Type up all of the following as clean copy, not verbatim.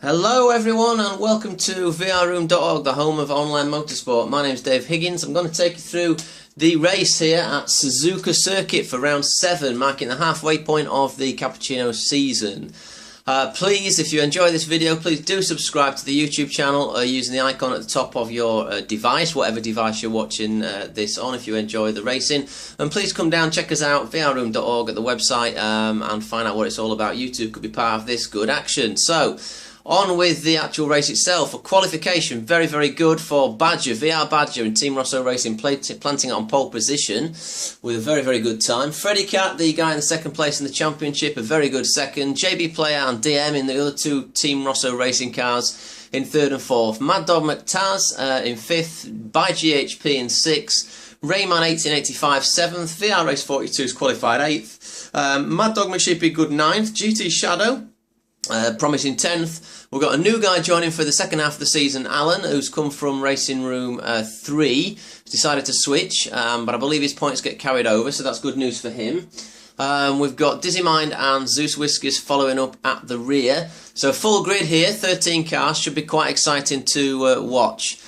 Hello everyone and welcome to vrroom.org, the home of online motorsport. My name is Dave Higgins. I'm going to take you through the race here at Suzuka Circuit for round 7, marking the halfway point of the Cappuccino season. Please, if you enjoy this video, please do subscribe to the YouTube channel using the icon at the top of your device, whatever device you're watching this on, if you enjoy the racing. And please come down, check us out, vrroom.org at the website, and find out what it's all about. YouTube could be part of this good action. So, on with the actual race itself. For qualification, very, very good for Badger, VR Badger and Team Rosso Racing, planting it on pole position with a very, very good time. Freddie Cat, the guy in the second place in the championship, a very good second. JB Player and DM in the other two Team Rosso Racing cars in third and fourth. Mad Dog McTaz in fifth, by GHP in sixth. Rayman 1885 7th, VR Race 42 is qualified 8th. Mad Dog McShippy good 9th, GT Shadow promising 10th. We've got a new guy joining for the second half of the season, Alan, who's come from Racing Room 3. He's decided to switch, but I believe his points get carried over, so that's good news for him. We've got Dizzy Mind and Zeus Whiskers following up at the rear. So full grid here, 13 cars, should be quite exciting to watch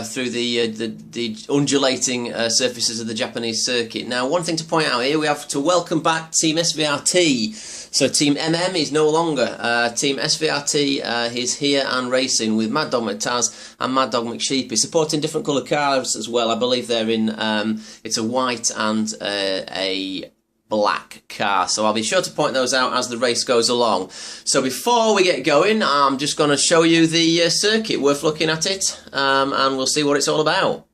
through the undulating surfaces of the Japanese circuit. Now, one thing to point out here, we have to welcome back Team SVRT. So Team MM is no longer. Team SVRT is here and racing with Mad Dog McTaz and Mad Dog McSheepy, supporting different colour cars as well. I believe they're in, it's a white and a black car, so I'll be sure to point those out as the race goes along. So before we get going, I'm just going to show you the circuit, worth looking at it, and we'll see what it's all about.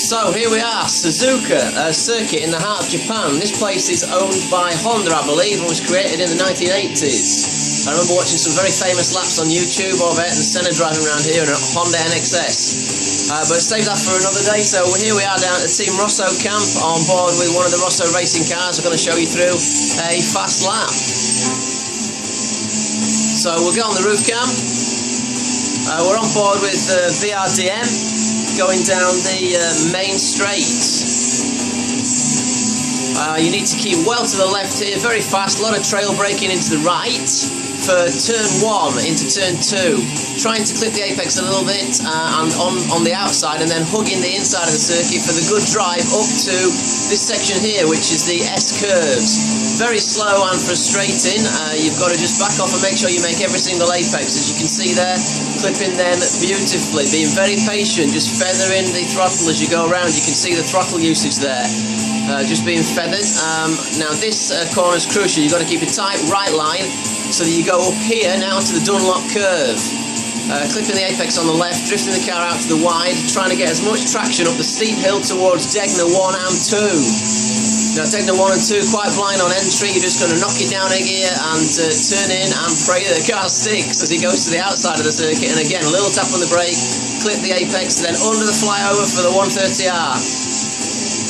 So here we are, Suzuka Circuit in the heart of Japan. This place is owned by Honda, I believe, and was created in the 1980s. I remember watching some very famous laps on YouTube of Ayrton Senna driving around here in a Honda NXS. But save that for another day. So here we are down at the Team Rosso camp on board with one of the Rosso racing cars. I'm going to show you through a fast lap. So we'll get on the roof cam. We're on board with VRDM. Going down the main straight. You need to keep well to the left here, very fast, a lot of trail braking into the right for turn 1 into turn 2. Trying to clip the apex a little bit and on the outside, and then hugging the inside of the circuit for the good drive up to this section here, which is the S-curves. Very slow and frustrating. You've got to just back off and make sure you make every single apex, as you can see there, clipping then beautifully, being very patient, just feathering the throttle as you go around. You can see the throttle usage there, just being feathered. Now this corner is crucial. You've got to keep a tight right line so that you go up here now to the Dunlop curve. Clipping the apex on the left, drifting the car out to the wide, trying to get as much traction up the steep hill towards Degner 1 and 2. Now Degner 1 and 2, quite blind on entry, you're just going to knock it down a gear and turn in and pray that the car sticks as he goes to the outside of the circuit. And again, a little tap on the brake, clip the apex, then under the flyover for the 130R.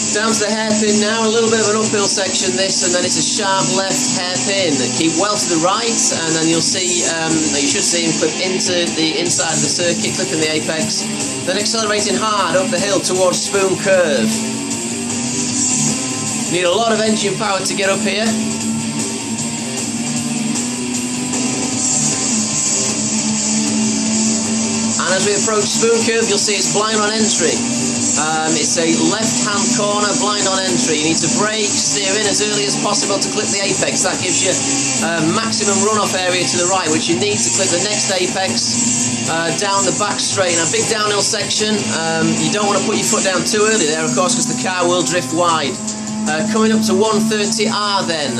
Down to the hairpin now, a little bit of an uphill section this, and then it's a sharp left hairpin. Keep well to the right, and then you'll see, you should see him clip into the inside of the circuit, clipping the apex, then accelerating hard up the hill towards Spoon Curve. Need a lot of engine power to get up here. And as we approach Spoon Curve, you'll see it's blind on entry. It's a left-hand corner, blind on entry. You need to brake, steer in as early as possible to clip the apex. That gives you maximum runoff area to the right, which you need to clip the next apex down the back straight. Now, big downhill section. You don't want to put your foot down too early there, of course, because the car will drift wide. Coming up to 130R then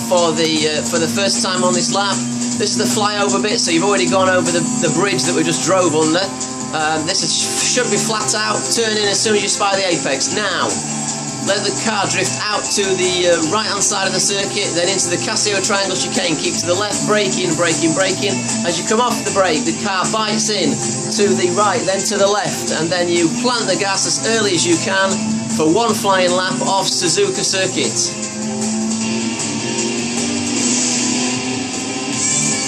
for the first time on this lap. This is the flyover bit, so you've already gone over the bridge that we just drove under. This should be flat out, turn in as soon as you spy the apex. Now, let the car drift out to the right hand side of the circuit, then into the Casio Triangle chicane. Keep to the left, braking, braking, braking. As you come off the brake, the car bites in to the right, then to the left, and then you plant the gas as early as you can for one flying lap off Suzuka Circuit.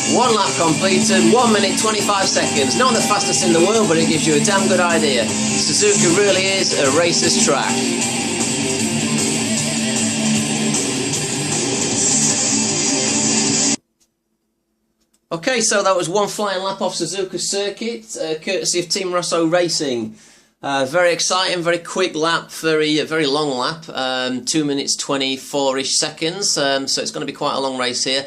1 lap completed, 1 minute 25 seconds. Not the fastest in the world, but it gives you a damn good idea. Suzuka really is a racer's track. Okay, so that was one flying lap off Suzuka Circuit, courtesy of Team Rosso Racing. Very exciting, very quick lap, very long lap, 2 minutes 24-ish seconds, so it's going to be quite a long race here.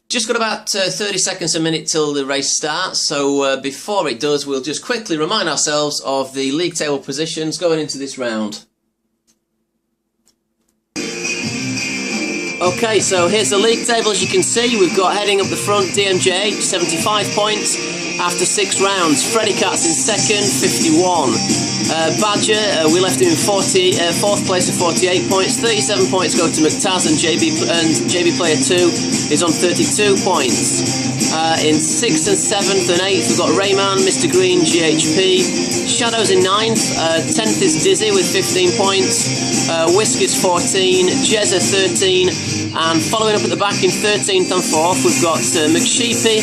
Just got about 30 seconds a minute till the race starts, so before it does, we'll just quickly remind ourselves of the league table positions going into this round. Okay, so here's the league table. As you can see, we've got heading up the front DMJH, 75 points after 6 rounds. Freddy Cat's in second, 51. Badger, we left him in 4th place with 48 points. 37 points go to McTaz, and JB Player 2 is on 32 points. In 6th and 7th and 8th, we've got Rayman, Mr. Green, GHP. Shadow's in 9th. 10th is Dizzy with 15 points. Whisk is 14. Jezza 13. And following up at the back in 13th and 4th, we've got McSheepy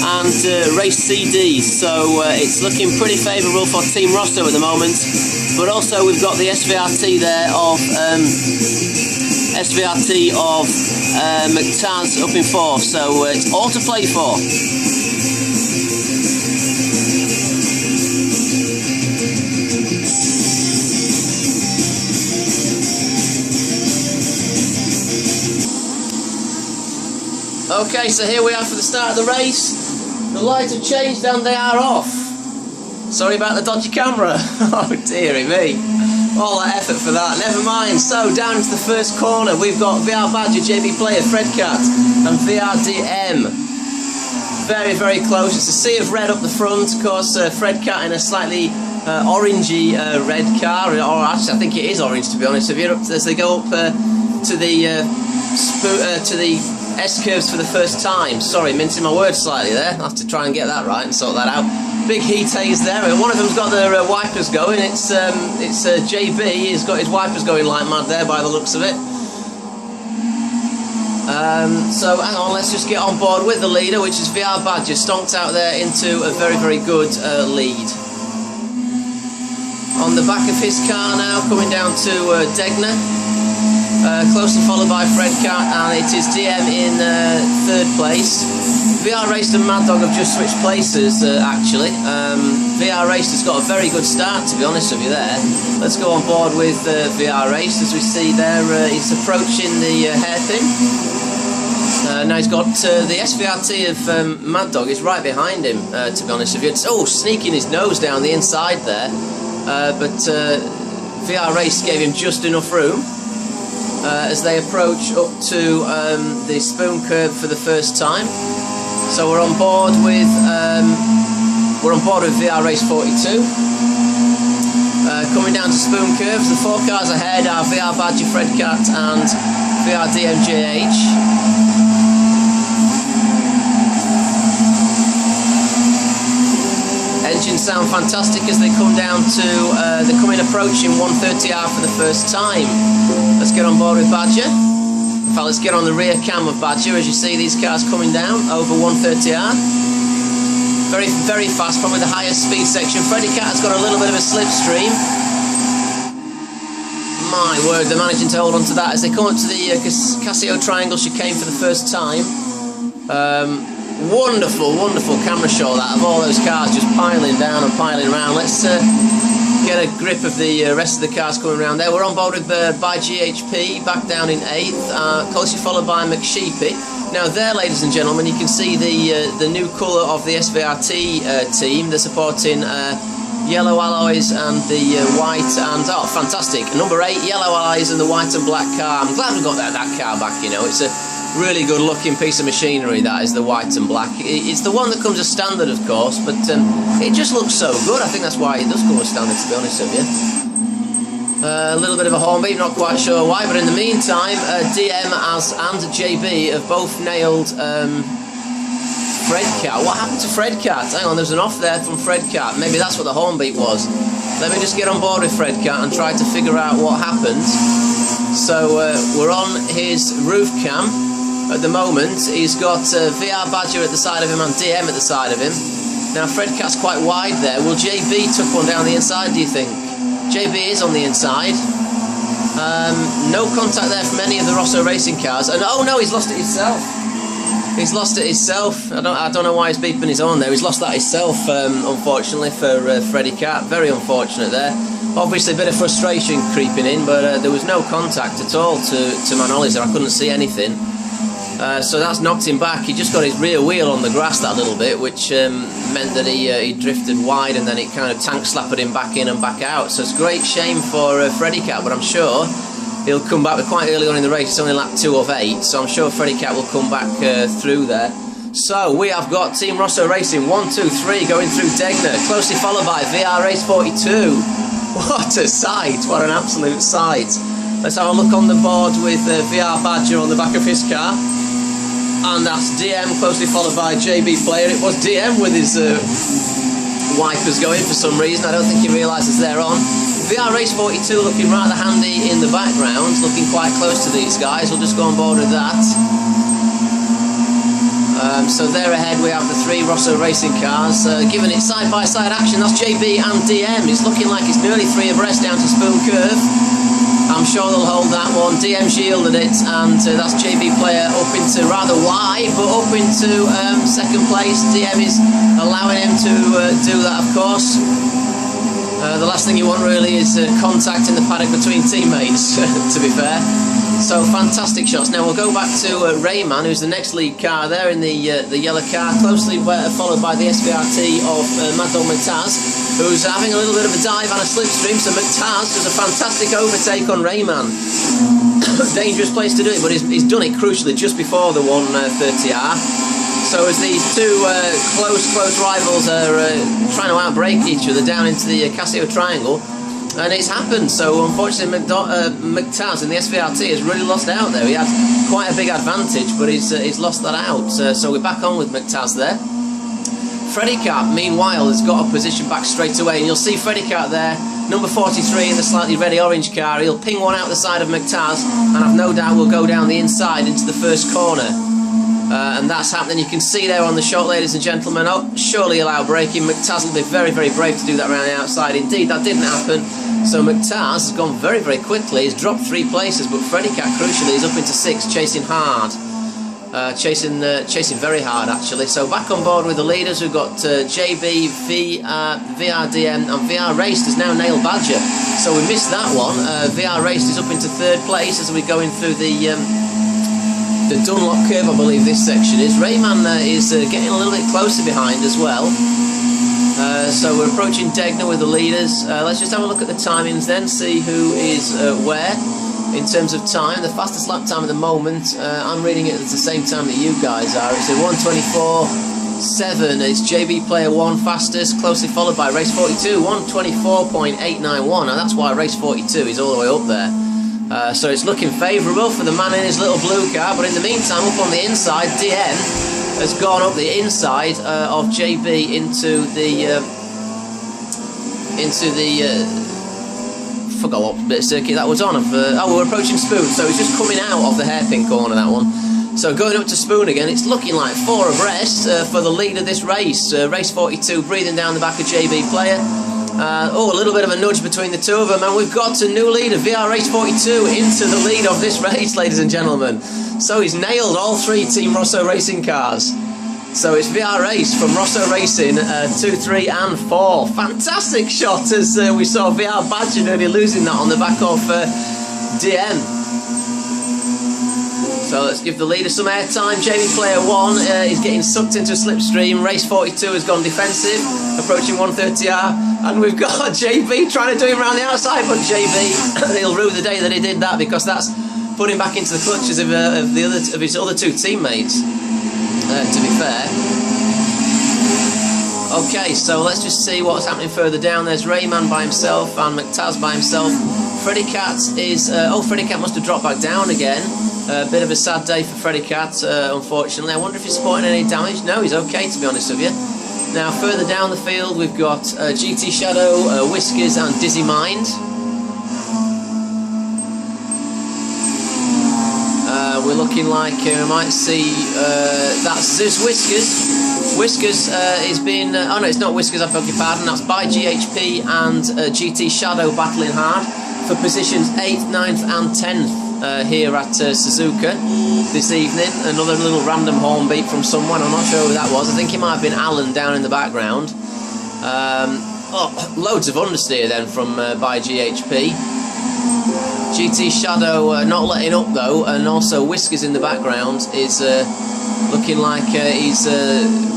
and Race CD. So it's looking pretty favourable for Team Rosso at the moment. But also we've got the SVRT there of McTaz up in 4th. So it's all to play for. Okay, so here we are for the start of the race. The lights have changed and they are off. Sorry about the dodgy camera. Oh dearie me. All that effort for that. Never mind. So down into the first corner we've got VR Badger, JB Player, Fredcat and VRDM. Very close. It's a sea of red up the front. Of course, Fredcat in a slightly orangey red car. Or actually I think it is orange, to be honest with you. As they go up to the S-curves for the first time. Sorry, mincing my words slightly there. I'll have to try and get that right and sort that out. Big heat haze there. One of them's got their wipers going. It's JB. He's got his wipers going like mad there by the looks of it. So hang on, let's just get on board with the leader, which is VR Badger, stonked out there into a very good lead. On the back of his car now, coming down to Degner. Closely followed by Fredcat, and it is DM in 3rd place. VR Raced and Mad Dog have just switched places, actually. VR Raced has got a very good start, to be honest with you there. Let's go on board with VR Raced. As we see there, he's approaching the hairpin. Now he's got the SVRT of Mad Dog is right behind him, to be honest with you. It's, sneaking his nose down the inside there. But VR Raced gave him just enough room. As they approach up to the spoon curve for the first time. So we're on board with VR Race 42. Coming down to spoon curves, the 4 cars ahead are VR Badger, Fredcat and VR DMJH. Engines sound fantastic as they come down to approaching 130R for the first time. Let's get on board with Badger. In fact, let's get on the rear cam of Badger. As you see these cars coming down over 130R. Very fast, probably the highest speed section. Freddy Cat has got a little bit of a slipstream. My word, they're managing to hold on to that as they come up to the Casio Triangle chicane for the first time. Wonderful camera shot that of all those cars just piling down and piling around. Let's get a grip of the rest of the cars coming around there. We're on board with by GHP, back down in 8th, closely followed by McSheepy. Now there, ladies and gentlemen, you can see the new colour of the SVRT team. They're supporting yellow alloys and the white and, fantastic, number 8, yellow alloys and the white and black car. I'm glad we got that car back, you know. It's a really good looking piece of machinery, that is, the white and black. It's the one that comes as standard, of course, but it just looks so good. I think that's why it does come as standard, to be honest with you. A little bit of a horn beep, not quite sure why, but in the meantime, DM and JB have both nailed Fredcat. What happened to Fredcat? Hang on, there's an off there from Fredcat. Maybe that's what the horn beep was. Let me just get on board with Fredcat and try to figure out what happened. So we're on his roof cam at the moment. He's got VR Badger at the side of him and DM at the side of him. Now Fredcat's quite wide there. Will JB tuck one down the inside, do you think? JB is on the inside. No contact there from any of the Rosso Racing cars. And oh no, he's lost it himself. He's lost it himself. I don't know why he's beeping his horn there. He's lost that himself, unfortunately, for Freddie Cat. Very unfortunate there. Obviously, a bit of frustration creeping in, but there was no contact at all to my knowledge there. I couldn't see anything. So that's knocked him back. He just got his rear wheel on the grass that little bit, which meant that he drifted wide, and then it kind of tank slapped him back in and back out. So it's a great shame for Freddie Cat, but I'm sure he'll come back. We're quite early on in the race. It's only lap 2 of 8, so I'm sure Freddie Cat will come back through there. So we have got Team Rosso Racing 1, 2, 3 going through Degner, closely followed by VR Race 42. What a sight! What an absolute sight! Let's have a look on the board with VR Badger on the back of his car. And that's DM, closely followed by JB Player. It was DM with his wipers going for some reason. I don't think he realises they're on. VR Race 42 looking rather handy in the background, looking quite close to these guys. We'll just go on board with that. So there ahead we have the 3 Rosso Racing cars, giving it side-by-side action. That's JB and DM. It's looking like it's nearly 3 abreast down to Spoon Curve. I'm sure they'll hold that one. DM shielded it, and that's JB Player up into rather wide, but up into second place. DM is allowing him to do that, of course. The last thing you want really is contact in the paddock between teammates, to be fair. So fantastic shots. Now we'll go back to Rayman, who's the next lead car there in the yellow car, closely followed by the SVRT of Mad Dog McTaz, who's having a little bit of a dive and a slipstream. So McTaz does a fantastic overtake on Rayman. Dangerous place to do it, but he's done it crucially just before the 130R. So as these two close rivals are trying to outbrake each other down into the Casio Triangle, and it's happened. So unfortunately McTaz in the SVRT has really lost out there. He had quite a big advantage, but he's lost that out. So we're back on with McTaz there. Freddie Cat, meanwhile, has got a position back straight away, and you'll see Freddie Cat there, number 43 in the slightly reddy-orange car. He'll ping one out the side of McTaz, and I've no doubt will go down the inside into the first corner. And that's happening. You can see there on the shot, ladies and gentlemen. Oh, surely allow braking. McTaz will be very, very brave to do that around the outside. Indeed, that didn't happen. So McTaz has gone very, very quickly. He's dropped 3 places, but Freddie Cat, crucially, is up into 6, chasing hard. Chasing very hard, actually. So back on board with the leaders. We've got JB, VRDM, and VR Raced has now nailed Badger. So we missed that one. VR Raced is up into 3rd place as we're going through the Dunlop curve, I believe this section is. Rayman is getting a little bit closer behind as well. So we're approaching Degner with the leaders. Let's just have a look at the timings then, see who is where in terms of time. The fastest lap time at the moment, I'm reading it at the same time that you guys are. It's a 1:24.7. It's JB Player 1 fastest, closely followed by Race 42, 1:24.891. Now that's why Race 42 is all the way up there. So it's looking favourable for the man in his little blue car, but in the meantime, up on the inside, DM has gone up the inside of JB into the forgot what bit of circuit that was on. Oh, we're approaching Spoon, so it's just coming out of the hairpin corner, that one. So going up to Spoon again, it's looking like 4 abreast for the lead of this race. Race 42 breathing down the back of JB Player. Oh, a little bit of a nudge between the two of them, and we've got a new leader, VR Race 42, into the lead of this race, ladies and gentlemen. So he's nailed all 3 Team Rosso Racing cars. So it's VR Race from Rosso Racing, 2, 3 and 4. Fantastic shot as we saw VR Badger nearly losing that on the back of DM. So let's give the leader some airtime. JB Player 1 is getting sucked into a slipstream. Race 42 has gone defensive, approaching 130R. And we've got JB trying to do him around the outside, but JB, he'll rue the day that he did that, because that's put him back into the clutches of his other 2 teammates, to be fair. Okay, so let's just see what's happening further down. There's Rayman by himself and McTaz by himself. Freddie Cat is... Freddie Cat must have dropped back down again. A bit of a sad day for Freddie Cat, unfortunately. I wonder if he's supporting any damage. No, he's okay, to be honest with you. Now, further down the field, we've got GT Shadow, Whiskers, and Dizzy Mind. We're looking like we might see that's Zeus Whiskers. Whiskers is being... oh no, it's not Whiskers, I beg your pardon. That's by GHP and GT Shadow battling hard for positions 8th, 9th, and 10th. here at Suzuka this evening. Another little random horn beep from someone. I'm not sure who that was. I think it might have been Alan down in the background. Loads of understeer then from by GHP. GT Shadow not letting up though, and also Whiskers in the background is looking like he's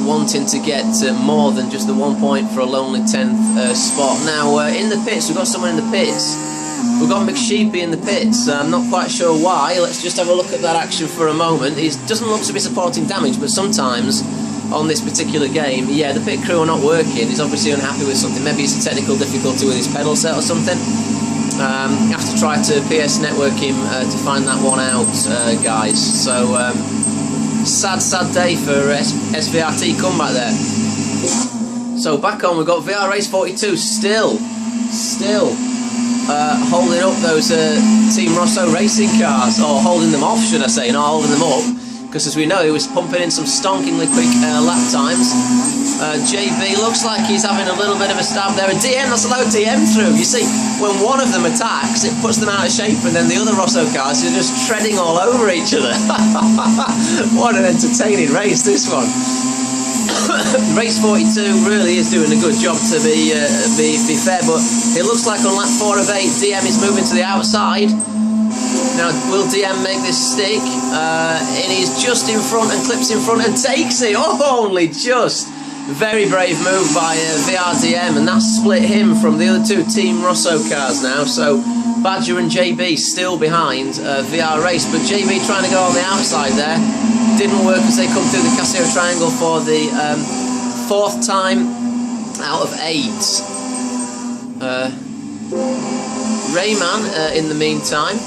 wanting to get more than just the 1 point for a lonely 10th spot. Now in the pits, we've got someone in the pits. We've got McSheepy in the pits. I'm not quite sure why. Let's just have a look at that action for a moment. He doesn't look to be supporting damage, but sometimes on this particular game, yeah, the pit crew are not working. He's obviously unhappy with something. Maybe it's a technical difficulty with his pedal set or something. Have to try to PS network him to find that one out, guys. So sad day for SVRT comeback there. So back on, we've got VR Race 42 still holding up those Team Rosso racing cars, or holding them off, should I say, not holding them up, because as we know, he was pumping in some stonkingly quick lap times. JB looks like he's having a little bit of a stab there. A DM, that's allowed DM through. You see, when one of them attacks, it puts them out of shape, and then the other Rosso cars are just treading all over each other. What an entertaining race, this one. Race 42 really is doing a good job, to be fair, but it looks like on lap 4 of 8, DM is moving to the outside. Now, will DM make this stick? And he's just in front and clips in front and takes it. Oh, only just. Very brave move by VRDM, and that's split him from the other two Team Rosso cars now. So Badger and JB still behind VR Race, but JB trying to go on the outside there. Didn't work as they come through the Casio Triangle for the 4th time out of 8. Rayman, in the meantime,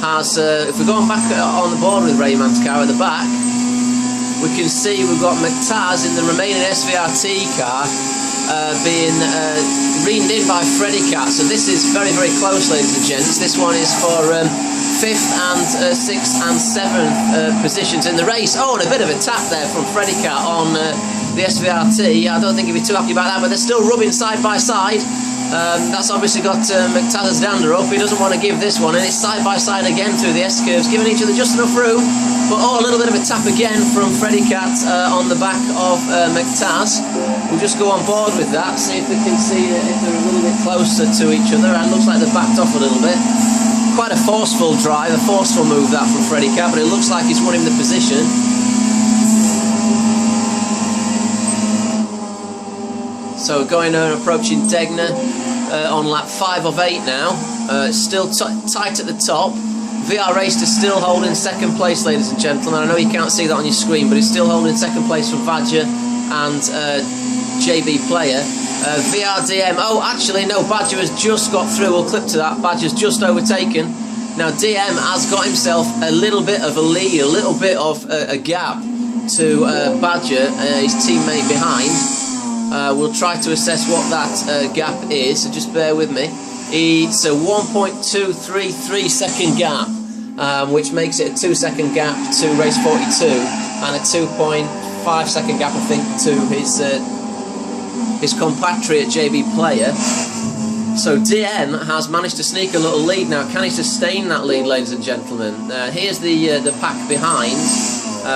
has, if we're going back on the board with Rayman's car at the back, we can see we've got McTaz in the remaining SVRT car being reamed in by Freddy Cat. So this is very, very close, ladies and gents. This one is for 5th and 6th and 7th positions in the race. Oh, and a bit of a tap there from Freddy Cat on the SVRT. I don't think he'd be too happy about that, but they're still rubbing side by side. That's obviously got McTaz's dander up. He doesn't want to give this one, and it's side by side again through the S-curves, giving each other just enough room. But oh, a little bit of a tap again from Freddy Cat on the back of McTaz. We'll just go on board with that, see if we can see if they're a little bit closer to each other. And it looks like they've backed off a little bit. Quite a forceful drive, a forceful move that from Freddy Cat, but it looks like he's won him the position. So going and approaching Degner on lap 5 of 8 now. Still tight at the top. VR Race is still holding 2nd place, ladies and gentlemen. I know you can't see that on your screen, but it's still holding 2nd place for Badger and JB Player. VRDM, oh actually no, Badger has just got through. We'll clip to that. Badger's just overtaken. Now DM has got himself a little bit of a lead, a little bit of a gap to Badger, his teammate behind. We'll try to assess what that gap is, so just bear with me. It's a 1.233 second gap, which makes it a 2-second gap to race 42, and a 2.5 second gap, I think, to his compatriot JB Player. So DM has managed to sneak a little lead now. Can he sustain that lead, ladies and gentlemen? Here's the pack behind.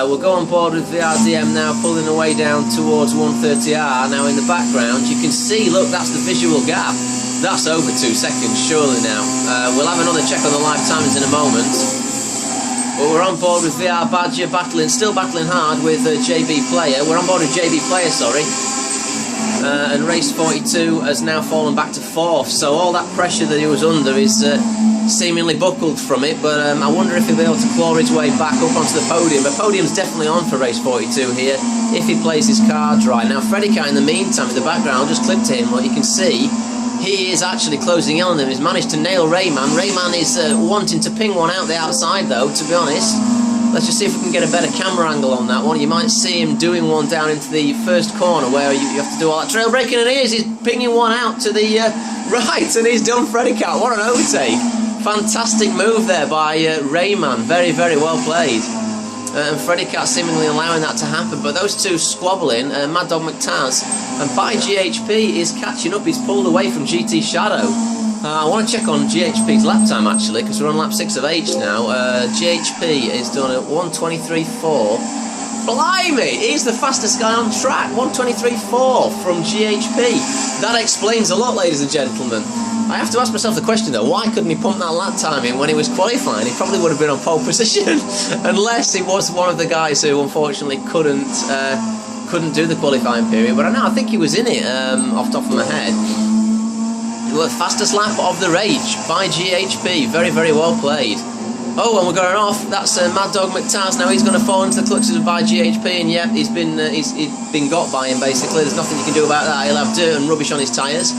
We'll go on board with VRDM now, pulling the way down towards 130R. Now in the background, you can see, look, that's the visual gap. That's over 2 seconds, surely now. We'll have another check on the live timings in a moment. But we're on board with VR Badger, still battling hard with JB Player. We're on board with JB Player, sorry. And race 42 has now fallen back to 4th. So all that pressure that he was under is seemingly buckled from it, but I wonder if he'll be able to claw his way back up onto the podium. But podium's definitely on for race 42 here, if he plays his cards right. Now Freddy Cat in the meantime, in the background, I'll just clip to him, what you can see, he is actually closing in on them. He's managed to nail Rayman. Rayman is wanting to ping one out the outside though, to be honest. Let's just see if we can get a better camera angle on that one. You might see him doing one down into the first corner where you have to do all that trail braking, and he's pinging one out to the right, and he's done Freddy Cat. What an overtake. Fantastic move there by Rayman. Very, very well played. And Freddy Cat seemingly allowing that to happen, but those two squabbling, Mad Dog McTaz, and by GHP is catching up. He's pulled away from GT Shadow. I want to check on GHP's lap time actually, because we're on lap 6 of 8 now. GHP is done at 1:23.4. Blimey, he's the fastest guy on track. 1:23.4 from GHP. That explains a lot, ladies and gentlemen. I have to ask myself the question though, why couldn't he pump that lap time in when he was qualifying? He probably would have been on pole position, unless he was one of the guys who unfortunately couldn't do the qualifying period. But I think he was in it off the top of my head. The fastest lap of the race by GHP. Very, very well played. Oh, and we're going off. That's Mad Dog McTaz. Now he's going to fall into the clutches by GHP, and yeah, he's been got by him basically. There's nothing you can do about that. He'll have dirt and rubbish on his tyres.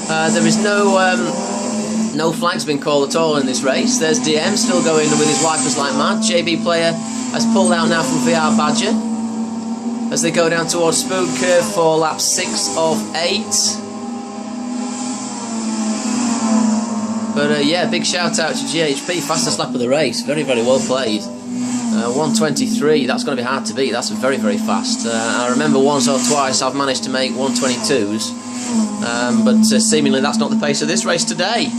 There is no flags been called at all in this race. There's DM still going with his wipers like mad. JB player has pulled out now from VR Badger as they go down towards Spoon Curve for lap 6 of 8. But yeah, big shout out to GHP, fastest lap of the race. Very, very well played. 1:23, that's going to be hard to beat. That's very, very fast. I remember once or twice I've managed to make 1:22s, but seemingly that's not the pace of this race today.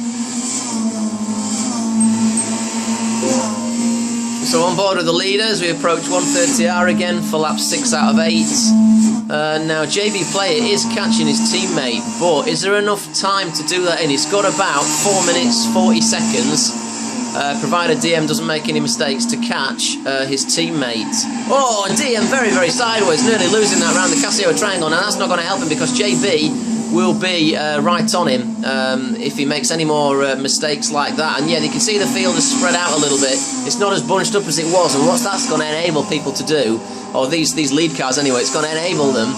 So on board with the leaders, we approach 1:30R again for lap 6 out of 8. Now JB player is catching his teammate, but is there enough time to do that in? He's got about 4 minutes 40 seconds, provided DM doesn't make any mistakes, to catch his teammate. Oh, and DM very, very sideways, nearly losing that around the Casio triangle. Now that's not going to help him, because JB will be right on him if he makes any more mistakes like that. And yeah, you can see the field has spread out a little bit. It's not as bunched up as it was, and what that's going to enable people to do, or these lead cars anyway, it's going to enable them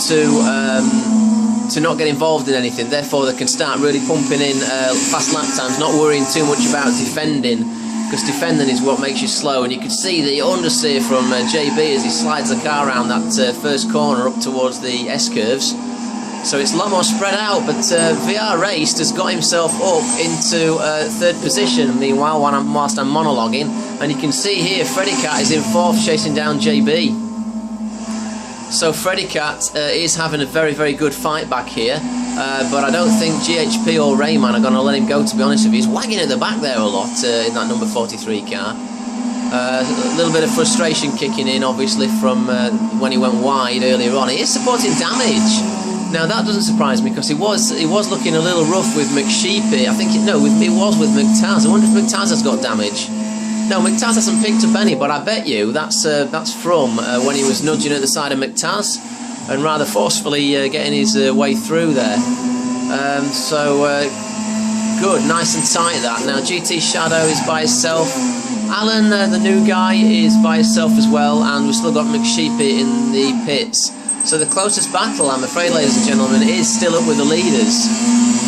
to not get involved in anything. Therefore they can start really pumping in fast lap times, not worrying too much about defending, because defending is what makes you slow. And you can see the understeer from JB as he slides the car around that first corner up towards the S-curves. So it's a lot more spread out, but VR Raced has got himself up into 3rd position, meanwhile, whilst I'm monologuing. And you can see here, Freddy Cat is in 4th, chasing down JB. So Freddy Cat is having a very, very good fight back here, but I don't think GHP or Rayman are going to let him go, to be honest with you. He's wagging at the back there a lot in that number 43 car. A little bit of frustration kicking in, obviously, from when he went wide earlier on. He is supporting damage. Now that doesn't surprise me, because he was looking a little rough with McSheepy. I think it was with McTaz. I wonder if McTaz has got damage. No, McTaz hasn't picked up any, but I bet you that's from when he was nudging at the side of McTaz and rather forcefully getting his way through there. Good, nice and tight that. Now GT Shadow is by himself. Alan, the new guy, is by himself as well, and we've still got McSheepy in the pits. So the closest battle, I'm afraid, ladies and gentlemen, is still up with the leaders.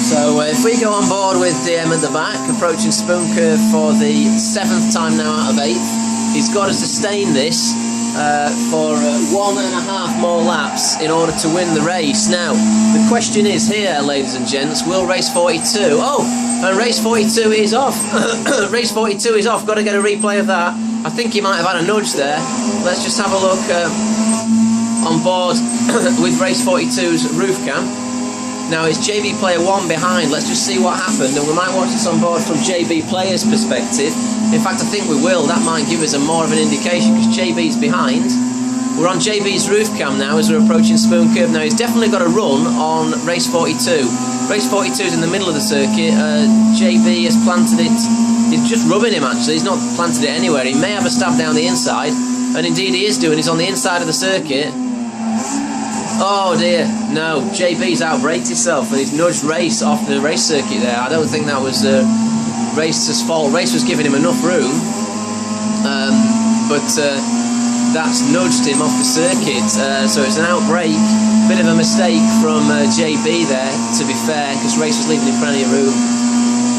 So if we go on board with DM at the back, approaching Spoon Curve for the 7th time now out of 8th, he's got to sustain this for 1.5 more laps in order to win the race. Now, the question is here, ladies and gents, will race 42... Oh, and race 42 is off. Race 42 is off. Got to get a replay of that. I think he might have had a nudge there. Let's just have a look on board with race 42's roof cam. Now it's JB player 1 behind. Let's just see what happened, and we might watch this on board from JB player's perspective. In fact, I think we will. That might give us more of an indication, because JB's behind. We're on JB's roof cam now as we're approaching Spoon Curve. Now he's definitely got a run on race 42. Race 42 is in the middle of the circuit. JB has planted it. He's just rubbing him actually. He's not planted it anywhere. He may have a stab down the inside, and indeed he is doing. He's on the inside of the circuit. Oh dear, no, JB's outbraked himself and he's nudged Race off the race circuit there. I don't think that was Race's fault. Race was giving him enough room, but that's nudged him off the circuit. So it's an outbreak. Bit of a mistake from JB there, to be fair, because Race was leaving him plenty of room.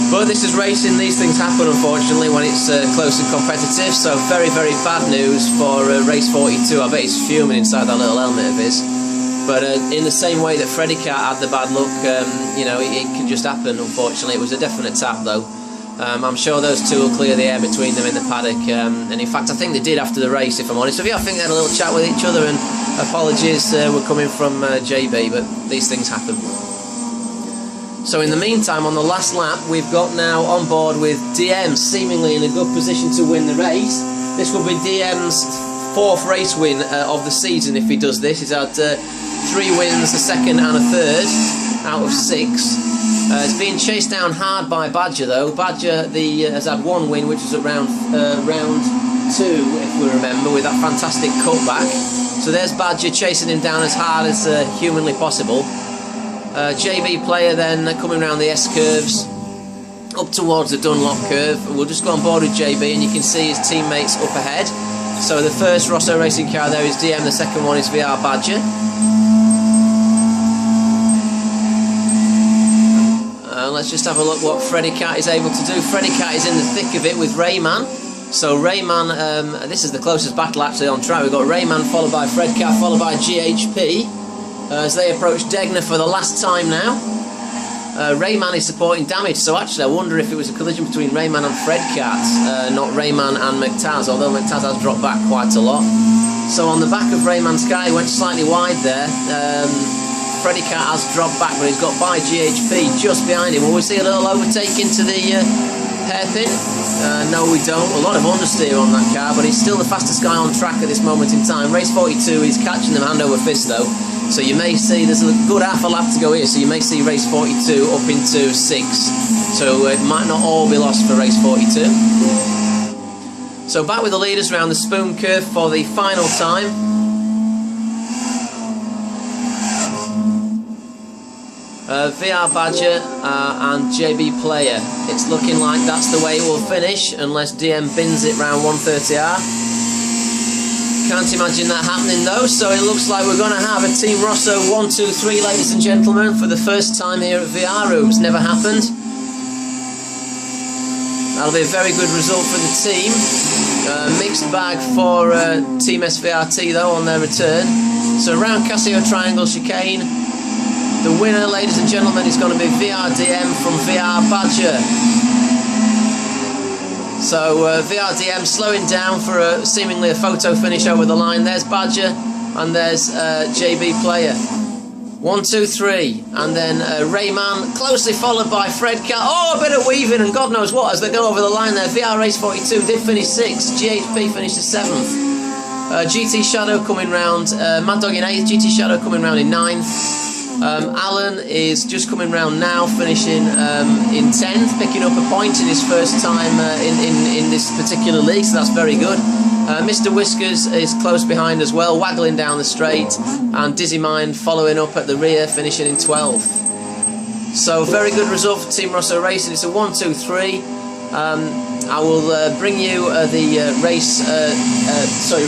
But this is racing, these things happen unfortunately when it's close and competitive, so very, very bad news for race 42. I bet he's fuming inside that little helmet of his. But in the same way that Freddy Cat had the bad luck, you know, it can just happen, unfortunately. It was a definite tap, though. I'm sure those two will clear the air between them in the paddock. And in fact, I think they did after the race, if I'm honest with you. I think they had a little chat with each other, and apologies were coming from JB, but these things happen. So in the meantime, on the last lap, we've got now on board with DM seemingly in a good position to win the race. This will be DM's 4th race win of the season if he does this. He's had 3 wins, a second and a third out of 6. It's being chased down hard by Badger though. Badger has had 1 win, which was at round 2, if we remember, with that fantastic cutback. So there's Badger chasing him down as hard as humanly possible. JB Player then coming around the S-curves up towards the Dunlop curve. We'll just go on board with JB and you can see his teammates up ahead. So the first Rosso Racing car there is DM, the second one is VR Badger. Let's just have a look what Freddy Cat is able to do. Freddy Cat is in the thick of it with Rayman. So Rayman, this is the closest battle actually on track. We've got Rayman followed by Fred Cat followed by GHP. As they approach Degner for the last time now. Rayman is supporting damage, so actually I wonder if it was a collision between Rayman and Fred Cat, not Rayman and McTaz, although McTaz has dropped back quite a lot. So on the back of Rayman's car, he went slightly wide there. Freddy Cat has dropped back, but he's got by GHP just behind him. Will we see a little overtake into the hairpin? No, we don't. A lot of understeer on that car, but he's still the fastest guy on track at this moment in time. Race 42, he's catching them hand over fist though. So you may see, there's a good half a lap to go here, so you may see race 42 up into 6. So it might not all be lost for race 42. So back with the leaders around the spoon curve for the final time. VR Badger and JB Player. It's looking like that's the way it will finish, unless DM bins it round 130R. Can't imagine that happening though, so it looks like we're going to have a Team Rosso 1, 2, 3, ladies and gentlemen, for the first time here at VR Rooms. Never happened. That'll be a very good result for the team. Mixed bag for Team SVRT though on their return. So around Casio Triangle Chicane, the winner, ladies and gentlemen, is going to be VRDM from VR Badger. So VRDM slowing down for seemingly a photo finish over the line. There's Badger and there's JB Player. 1, 2, 3, and then Rayman closely followed by Fred Cat. Oh, a bit of weaving and God knows what as they go over the line there. VR Race 42 did finish 6th. GHP finished 7th. GT Shadow coming round. Mad Dog in 8th. GT Shadow coming round in 9th. Alan is just coming round now, finishing in 10th, picking up a point in his first time in this particular league, so that's very good. Mr. Whiskers is close behind as well, waggling down the straight, and Dizzy Mind following up at the rear, finishing in 12th. So very good result for Team Rosso Racing. It's a 1, 2, 3. I will bring you the race,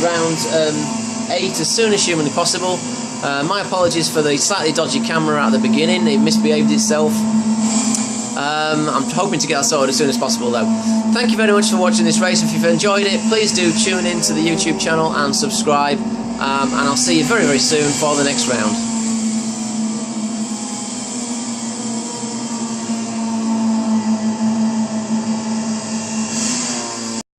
round 8 as soon as humanly possible. My apologies for the slightly dodgy camera at the beginning, it misbehaved itself. I'm hoping to get that sorted as soon as possible though. Thank you very much for watching this race. If you've enjoyed it, please do tune in to the YouTube channel and subscribe, and I'll see you very, very soon for the next round.